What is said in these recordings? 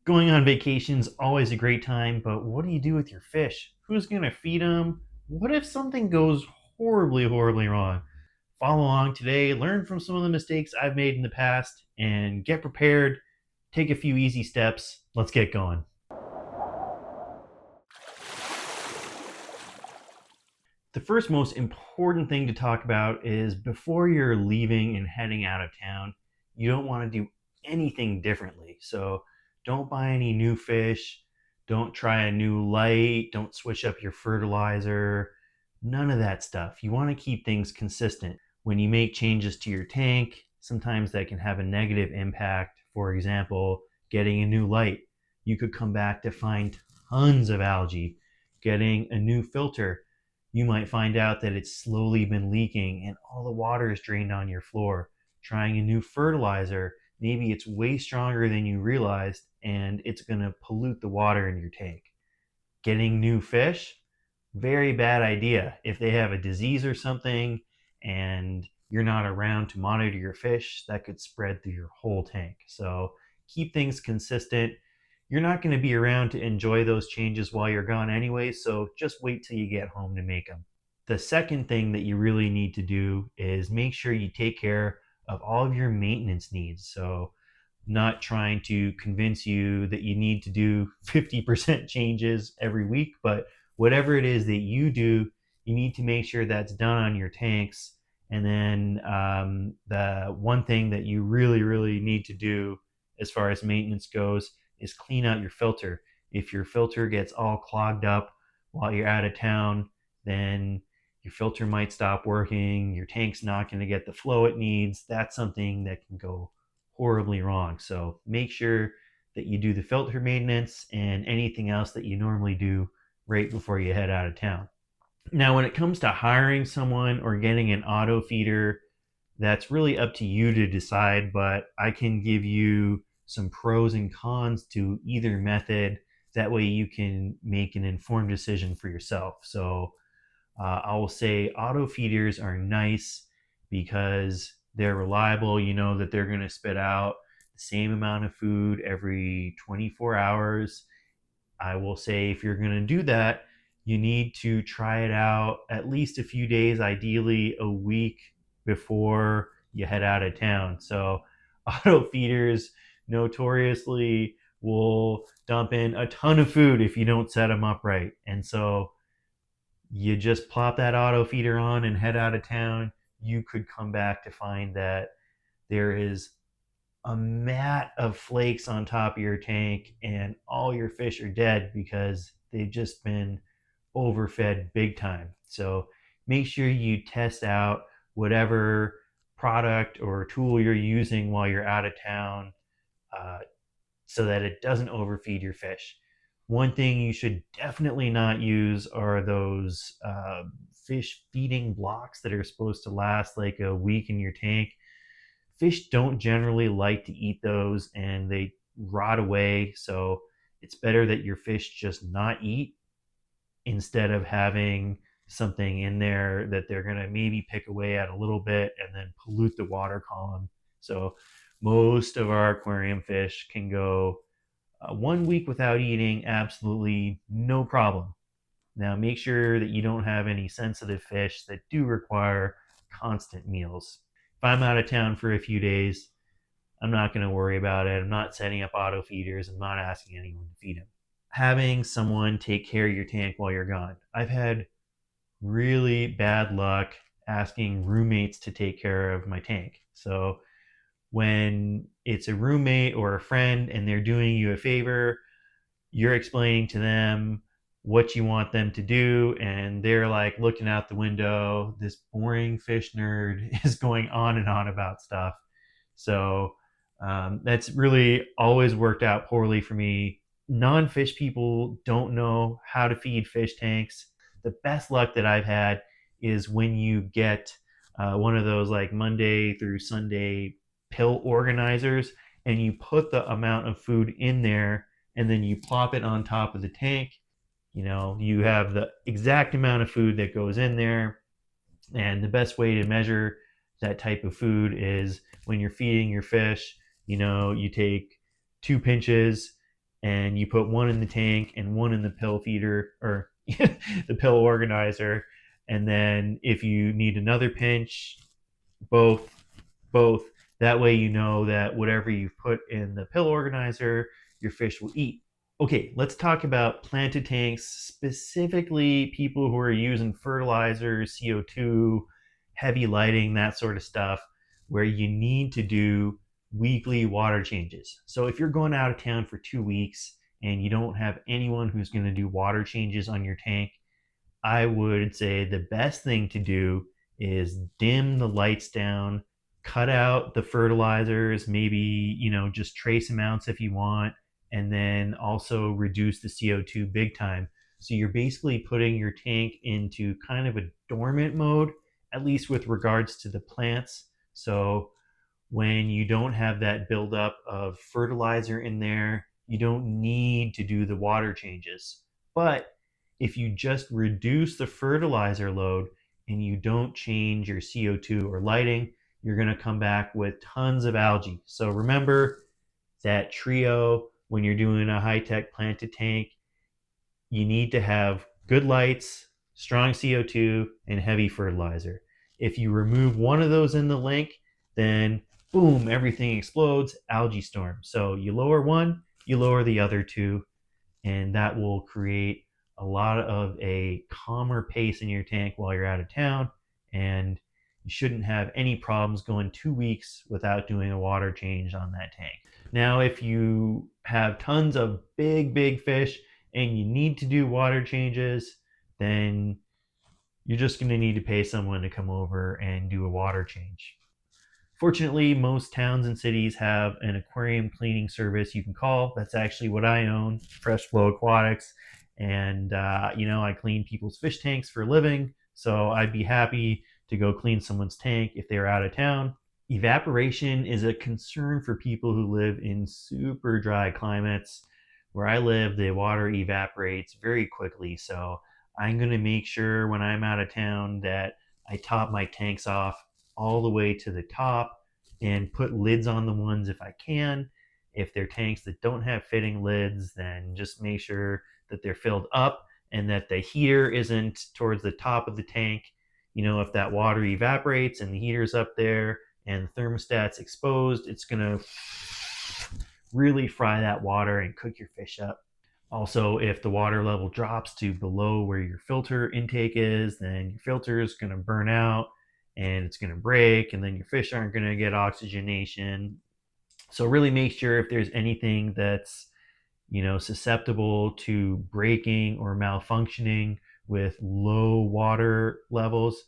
Going on vacation's always a great time, but what do you do with your fish? Who's going to feed them? What if something goes horribly wrong? Follow along today, learn from some of the mistakes I've made in the past, and get prepared. Take a few easy steps. Let's get going. The first most important thing to talk about is before you're leaving and heading out of town, you don't want to do anything differently. So don't buy any new fish, don't try a new light, don't switch up your fertilizer, none of that stuff. You want to keep things consistent. When you make changes to your tank, sometimes that can have a negative impact. For example, getting a new light, you could come back to find tons of algae. Getting a new filter, you might find out that it's slowly been leaking and all the water is drained on your floor. Trying a new fertilizer, maybe it's way stronger than you realized and it's going to pollute the water in your tank. Getting new fish, very bad idea. If they have a disease or something and you're not around to monitor your fish, that could spread through your whole tank. So keep things consistent. You're not going to be around to enjoy those changes while you're gone anyway, so just wait till you get home to make them. The second thing that you really need to do is make sure you take care of all of your maintenance needs. So not trying to convince you that you need to do 50% changes every week, but whatever it is that you do, you need to make sure that's done on your tanks. And then the one thing that you really need to do as far as maintenance goes is clean out your filter. If your filter gets all clogged up while you're out of town, then your filter might stop working, your tank's not going to get the flow it needs. That's something that can go horribly wrong. So make sure that you do the filter maintenance and anything else that you normally do right before you head out of town. Now, when it comes to hiring someone or getting an auto feeder, that's really up to you to decide, but I can give you some pros and cons to either method. That way you can make an informed decision for yourself. So I will say auto feeders are nice because they're reliable. You know that they're going to spit out the same amount of food every 24 hours. I will say if you're going to do that, you need to try it out at least a few days, ideally a week before you head out of town. So, auto feeders notoriously will dump in a ton of food if you don't set them up right. And so, you just plop that auto feeder on and head out of town. You could come back to find that there is a mat of flakes on top of your tank and all your fish are dead because they've just been overfed big time. So make sure you test out whatever product or tool you're using while you're out of town, uh, so that it doesn't overfeed your fish. One thing you should definitely not use are those fish feeding blocks that are supposed to last like a week in your tank. Fish don't generally like to eat those and they rot away. So it's better that your fish just not eat instead of having something in there that they're going to maybe pick away at a little bit and then pollute the water column. So most of our aquarium fish can go 1 week without eating, absolutely no problem. Now make sure that you don't have any sensitive fish that do require constant meals. If I'm out of town for a few days, I'm not going to worry about it. I'm not setting up auto feeders. I'm not asking anyone to feed them. Having someone take care of your tank while you're gone. I've had really bad luck asking roommates to take care of my tank. So when it's a roommate or a friend and they're doing you a favor, you're explaining to them what you want them to do, and they're like looking out the window. This boring fish nerd is going on and on about stuff. So that's really always worked out poorly for me. Non-fish people don't know how to feed fish tanks. The best luck that I've had is when you get one of those like Monday through Sunday pill organizers and you put the amount of food in there and then you plop it on top of the tank. You know, you have the exact amount of food that goes in there. And the best way to measure that type of food is when you're feeding your fish, you know, you take 2 pinches and you put one in the tank and one in the pill feeder, or the pill organizer. And then if you need another pinch, both. That way you know that whatever you've put in the pill organizer, your fish will eat. Okay, let's talk about planted tanks, specifically people who are using fertilizers, CO2, heavy lighting, that sort of stuff, where you need to do weekly water changes. So if you're going out of town for 2 weeks and you don't have anyone who's going to do water changes on your tank, I would say the best thing to do is dim the lights down, cut out the fertilizers, maybe, just trace amounts if you want, and then also reduce the CO2 big time. So you're basically putting your tank into kind of a dormant mode, at least with regards to the plants. So when you don't have that buildup of fertilizer in there, you don't need to do the water changes. But if you just reduce the fertilizer load and you don't change your CO2 or lighting, you're going to come back with tons of algae. So remember that trio when you're doing a high-tech planted tank. You need to have good lights, strong CO2, and heavy fertilizer. If you remove one of those in the link, then boom, everything explodes, algae storm. So you lower one, you lower the other two, and that will create a lot of a calmer pace in your tank while you're out of town. And you shouldn't have any problems going 2 weeks without doing a water change on that tank. Now, if you have tons of big fish and you need to do water changes, then you're just going to need to pay someone to come over and do a water change. Fortunately, most towns and cities have an aquarium cleaning service you can call. That's actually what I own, Fresh Flow Aquatics. And, I clean people's fish tanks for a living. So I'd be happy to go clean someone's tank if they're out of town. Evaporation is a concern for people who live in super dry climates. Where I live, the water evaporates very quickly. So I'm going to make sure when I'm out of town that I top my tanks off all the way to the top and put lids on the ones if I can. If they're tanks that don't have fitting lids, then just make sure that they're filled up and that the heater isn't towards the top of the tank. If that water evaporates and the heater's up there and the thermostat's exposed, it's going to really fry that water and cook your fish up. Also, if the water level drops to below where your filter intake is, then your filter is going to burn out and it's going to break, and then your fish aren't going to get oxygenation. So really make sure if there's anything that's susceptible to breaking or malfunctioning with low water levels,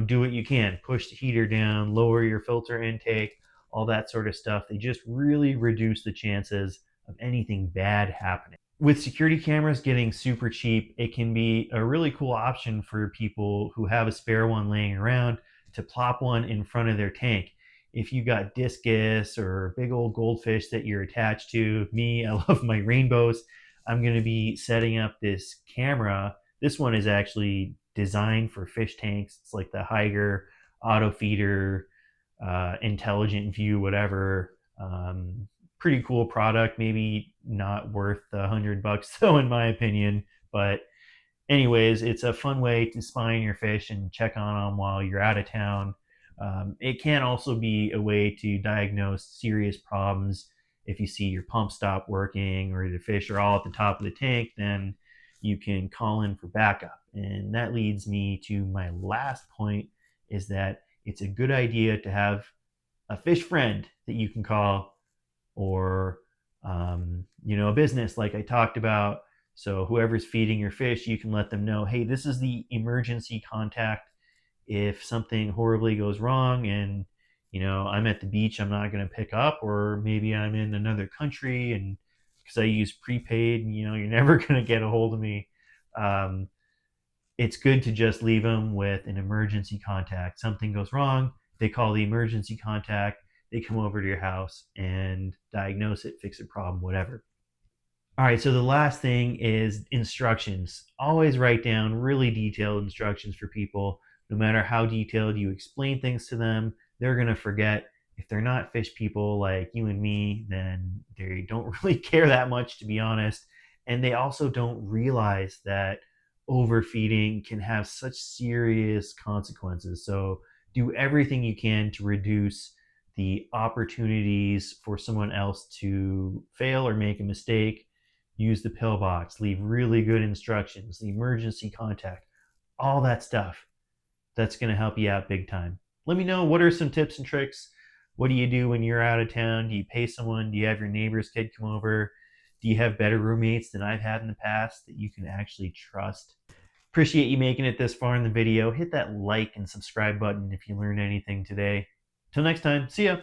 do what you can. Push the heater down, lower your filter intake, all that sort of stuff. They just really reduce the chances of anything bad happening. With security cameras getting super cheap, it can be a really cool option for people who have a spare one laying around to plop one in front of their tank. If you got discus or big old goldfish that you're attached to, me, I love my rainbows. I'm going to be setting up this camera. This one is actually designed for fish tanks. It's like the Higer auto feeder, intelligent view, whatever. Pretty cool product. Maybe not worth $100 though, in my opinion. But anyways, it's a fun way to spy on your fish and check on them while you're out of town. It can also be a way to diagnose serious problems. If you see your pump stop working or the fish are all at the top of the tank, then you can call in for backup. And that leads me to my last point, is that it's a good idea to have a fish friend that you can call, or a business like I talked about. So whoever's feeding your fish, you can let them know, hey, this is the emergency contact. If something horribly goes wrong and I'm at the beach, I'm not going to pick up, or maybe I'm in another country and because I use prepaid and you're never going to get a hold of me. It's good to just leave them with an emergency contact. Something goes wrong, they call the emergency contact, they come over to your house and diagnose it, fix the problem, whatever. All right, so the last thing is instructions. Always write down really detailed instructions for people. No matter how detailed you explain things to them, they're going to forget. If they're not fish people like you and me, then they don't really care that much, to be honest. And they also don't realize that overfeeding can have such serious consequences. So do everything you can to reduce the opportunities for someone else to fail or make a mistake. Use the pillbox, leave really good instructions, the emergency contact, all that stuff. That's going to help you out big time. Let me know, what are some tips and tricks? What do you do when you're out of town? Do you pay someone? Do you have your neighbor's kid come over? Do you have better roommates than I've had in the past that you can actually trust? Appreciate you making it this far in the video. Hit that like and subscribe button if you learned anything today. Till next time, see ya.